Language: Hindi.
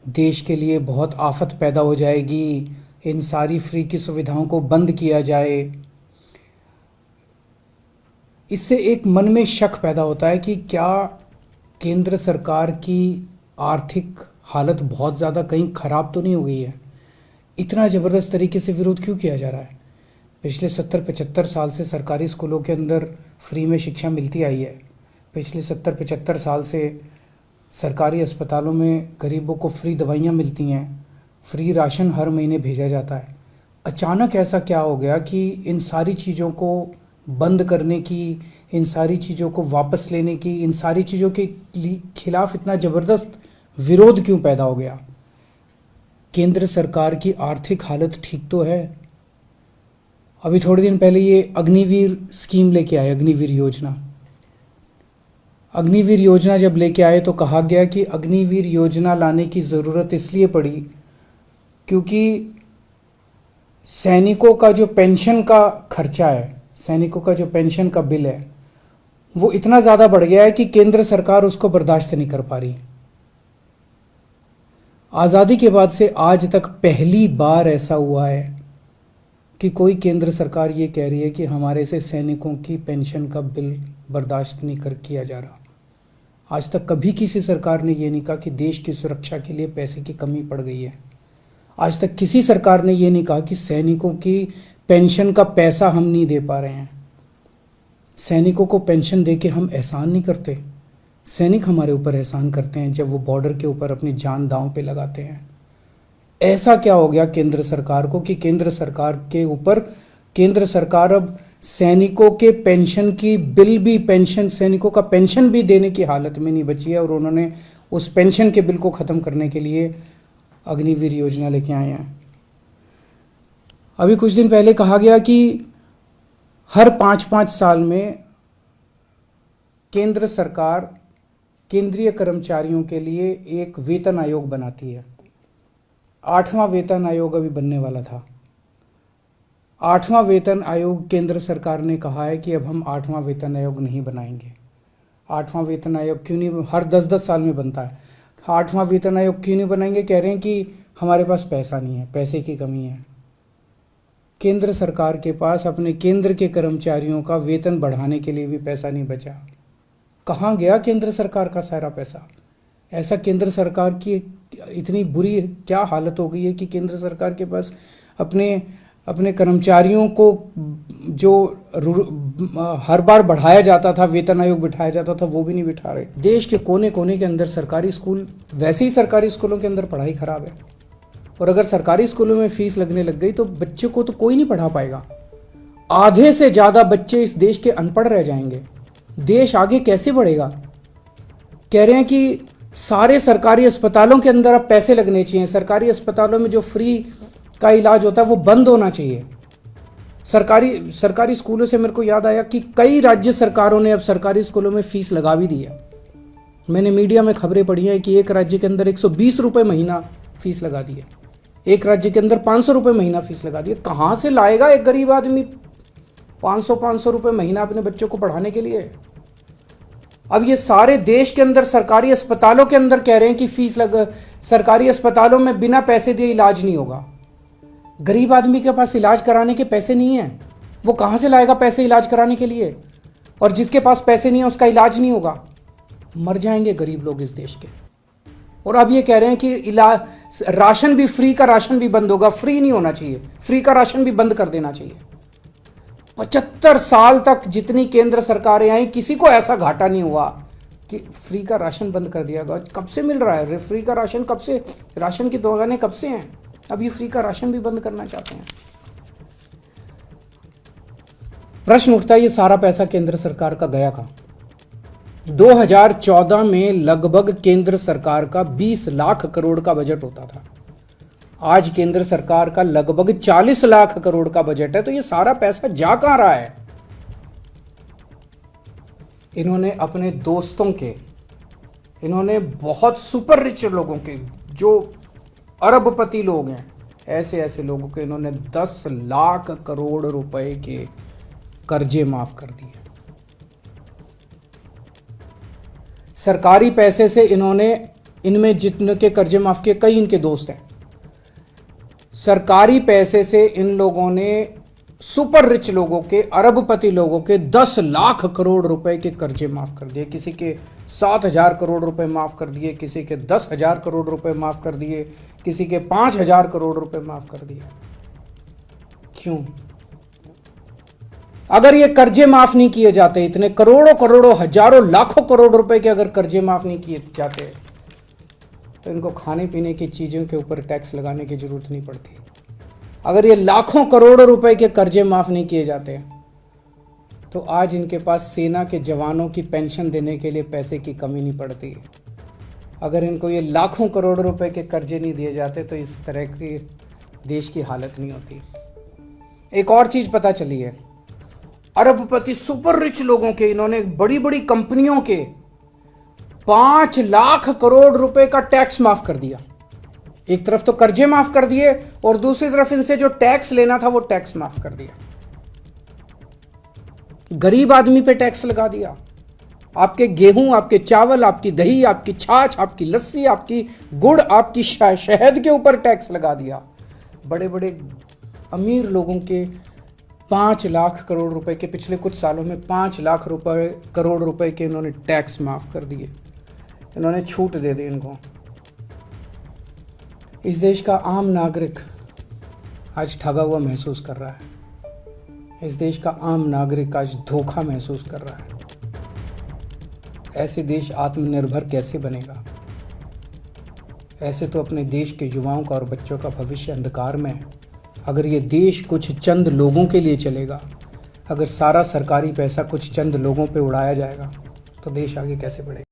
देश के लिए बहुत आफत पैदा हो जाएगी, इन सारी फ्री की सुविधाओं को बंद किया जाए। इससे एक मन में शक पैदा होता है कि क्या केंद्र सरकार की आर्थिक हालत बहुत ज़्यादा कहीं ख़राब तो नहीं हो गई है। इतना ज़बरदस्त तरीके से विरोध क्यों किया जा रहा है। पिछले 70-75 साल से सरकारी स्कूलों के अंदर फ्री में शिक्षा मिलती आई है। पिछले 70-75 साल से सरकारी अस्पतालों में गरीबों को फ्री दवाइयाँ मिलती हैं, फ्री राशन हर महीने भेजा जाता है। अचानक ऐसा क्या हो गया कि इन सारी चीज़ों को बंद करने की, इन सारी चीज़ों को वापस लेने की, इन सारी चीज़ों के खिलाफ इतना ज़बरदस्त विरोध क्यों पैदा हो गया। केंद्र सरकार की आर्थिक हालत ठीक तो है। अभी थोड़े दिन पहले ये अग्निवीर स्कीम लेके आए, अग्निवीर योजना। अग्निवीर योजना जब लेके आए तो कहा गया कि अग्निवीर योजना लाने की ज़रूरत इसलिए पड़ी क्योंकि सैनिकों का जो पेंशन का खर्चा है, सैनिकों का जो पेंशन का बिल है, वो इतना ज़्यादा बढ़ गया है कि केंद्र सरकार उसको बर्दाश्त नहीं कर पा रही। आज़ादी के बाद से आज तक पहली बार ऐसा हुआ है कि कोई केंद्र सरकार ये कह रही है कि हमारे से सैनिकों की पेंशन का बिल बर्दाश्त नहीं कर किया जा रहा। आज तक कभी किसी सरकार ने ये नहीं कहा कि देश की सुरक्षा के लिए पैसे की कमी पड़ गई है। आज तक किसी सरकार ने ये नहीं कहा कि सैनिकों की पेंशन का पैसा हम नहीं दे पा रहे हैं। सैनिकों को पेंशन दे के हम एहसान नहीं करते। सैनिक हमारे ऊपर एहसान करते हैं जब वो बॉर्डर के ऊपर अपनी जान दांव पे लगाते हैं। ऐसा क्या हो गया केंद्र सरकार को कि केंद्र सरकार के ऊपर, केंद्र सरकार अब सैनिकों के पेंशन की बिल भी, पेंशन, सैनिकों का पेंशन भी देने की हालत में नहीं बची है, और उन्होंने उस पेंशन के बिल को ख़त्म करने के लिए अग्निवीर योजना लेके आए हैं। अभी कुछ दिन पहले कहा गया कि हर 5-5 साल में केंद्र सरकार केंद्रीय कर्मचारियों के लिए एक वेतन आयोग बनाती है। 8वां वेतन आयोग अभी बनने वाला था। 8वां वेतन आयोग, केंद्र सरकार ने कहा है कि अब हम 8वां वेतन आयोग नहीं बनाएंगे। 8वां वेतन आयोग क्यों नहीं, हर 10-10 साल में बनता है। 8वां वेतन आयोग क्यों नहीं बनाएंगे, कह रहे हैं कि हमारे पास पैसा नहीं है, पैसे की कमी है। केंद्र सरकार के पास अपने केंद्र के कर्मचारियों का वेतन बढ़ाने के लिए भी पैसा नहीं बचा। कहाँ गया केंद्र सरकार का सारा पैसा। ऐसा केंद्र सरकार की इतनी बुरी क्या हालत हो गई है कि केंद्र सरकार के पास अपने कर्मचारियों को जो हर बार बढ़ाया जाता था, वेतन आयोग बिठाया जाता था, वो भी नहीं बिठा रहे। देश के कोने कोने के अंदर सरकारी स्कूल, वैसे ही सरकारी स्कूलों के अंदर पढ़ाई खराब है, और अगर सरकारी स्कूलों में फीस लगने लग गई तो बच्चे को तो कोई नहीं पढ़ा पाएगा। आधे से ज़्यादा बच्चे इस देश के अनपढ़ रह जाएंगे। देश आगे कैसे बढ़ेगा। कह रहे हैं कि सारे सरकारी अस्पतालों के अंदर अब पैसे लगने चाहिए। सरकारी अस्पतालों में जो फ्री का इलाज होता है वो बंद होना चाहिए। सरकारी स्कूलों से मेरे को याद आया कि कई राज्य सरकारों ने अब सरकारी स्कूलों में फीस लगा भी दी है। मैंने मीडिया में खबरें पढ़ी हैं कि एक राज्य के अंदर 120 रुपये महीना फीस लगा दी है, एक राज्य के अंदर 500 रुपये महीना फीस लगा दी है। कहाँ से लाएगा एक गरीब आदमी 500 रुपये महीना अपने बच्चों को पढ़ाने के लिए। अब ये सारे देश के अंदर सरकारी अस्पतालों के अंदर कह रहे हैं कि सरकारी अस्पतालों में बिना पैसे दिए इलाज नहीं होगा। गरीब आदमी के पास इलाज कराने के पैसे नहीं है, वो कहाँ से लाएगा पैसे इलाज कराने के लिए। और जिसके पास पैसे नहीं है उसका इलाज नहीं होगा, मर जाएंगे गरीब लोग इस देश के। और अब ये कह रहे हैं कि राशन भी, फ्री का राशन भी बंद होगा। फ्री नहीं होना चाहिए, फ्री का राशन भी बंद कर देना चाहिए। 75 साल तक जितनी केंद्र सरकारें आई, किसी को ऐसा घाटा नहीं हुआ कि फ्री का राशन बंद कर दिया गया। कब से मिल रहा है फ्री का राशन, कब से राशन की दुकानें कब से हैं। अब ये फ्री का राशन भी बंद करना चाहते हैं। प्रश्न उठता है ये सारा पैसा केंद्र सरकार का गया कहाँ। 2014 में लगभग केंद्र सरकार का 20 लाख करोड़ का बजट होता था। आज केंद्र सरकार का लगभग 40 लाख करोड़ का बजट है। तो ये सारा पैसा जा कहां रहा है। इन्होंने अपने दोस्तों के, इन्होंने बहुत सुपर रिच लोगों के, जो अरबपति लोग हैं, ऐसे ऐसे लोगों के इन्होंने 10 लाख करोड़ रुपए के कर्जे माफ कर दिए। सरकारी पैसे से इन्होंने इनमें जितने के कर्जे माफ किए कई इनके दोस्त हैं। सरकारी पैसे से इन लोगों ने सुपर रिच लोगों के, अरबपति लोगों के 10 लाख करोड़ रुपए के कर्जे माफ कर दिए। किसी के 7,000 करोड़ रुपए माफ कर दिए, किसी के 10,000 करोड़ रुपए माफ कर दिए, किसी के 5,000 करोड़ रुपए माफ कर दिए। क्यों? अगर ये कर्जे माफ नहीं किए जाते, इतने करोड़ों करोड़ों हजारों लाखों करोड़ रुपए के अगर कर्जे माफ नहीं किए जाते, तो इनको खाने पीने की चीजों के ऊपर टैक्स लगाने की जरूरत नहीं पड़ती। अगर ये लाखों करोड़ों रुपए के कर्जे माफ नहीं किए जाते, तो आज इनके पास सेना के जवानों की पेंशन देने के लिए पैसे की कमी नहीं पड़ती। अगर इनको ये लाखों करोड़ रुपए के कर्जे नहीं दिए जाते, तो इस तरह की देश की हालत नहीं होती। एक और चीज पता चली है, अरबपति सुपर रिच लोगों के, इन्होंने बड़ी बड़ी कंपनियों के 5 लाख करोड़ रुपए का टैक्स माफ कर दिया। एक तरफ तो कर्जे माफ कर दिए और दूसरी तरफ इनसे जो टैक्स लेना था वो टैक्स माफ कर दिया। गरीब आदमी पे टैक्स लगा दिया। आपके गेहूं, आपके चावल, आपकी दही, आपकी छाछ, आपकी लस्सी, आपकी गुड़, आपकी शहद के ऊपर टैक्स लगा दिया। बड़े बड़े अमीर लोगों के 5 लाख करोड़ रुपए के, पिछले कुछ सालों में 5 लाख करोड़ रुपए के इन्होंने टैक्स माफ कर दिए। इन्होंने छूट दे दी इनको। इस देश का आम नागरिक आज ठगा हुआ महसूस कर रहा है। इस देश का आम नागरिक आज धोखा महसूस कर रहा है। ऐसे देश आत्मनिर्भर कैसे बनेगा? ऐसे तो अपने देश के युवाओं का और बच्चों का भविष्य अंधकार में है। अगर ये देश कुछ चंद लोगों के लिए चलेगा, अगर सारा सरकारी पैसा कुछ चंद लोगों पे उड़ाया जाएगा, तो देश आगे कैसे बढ़ेगा?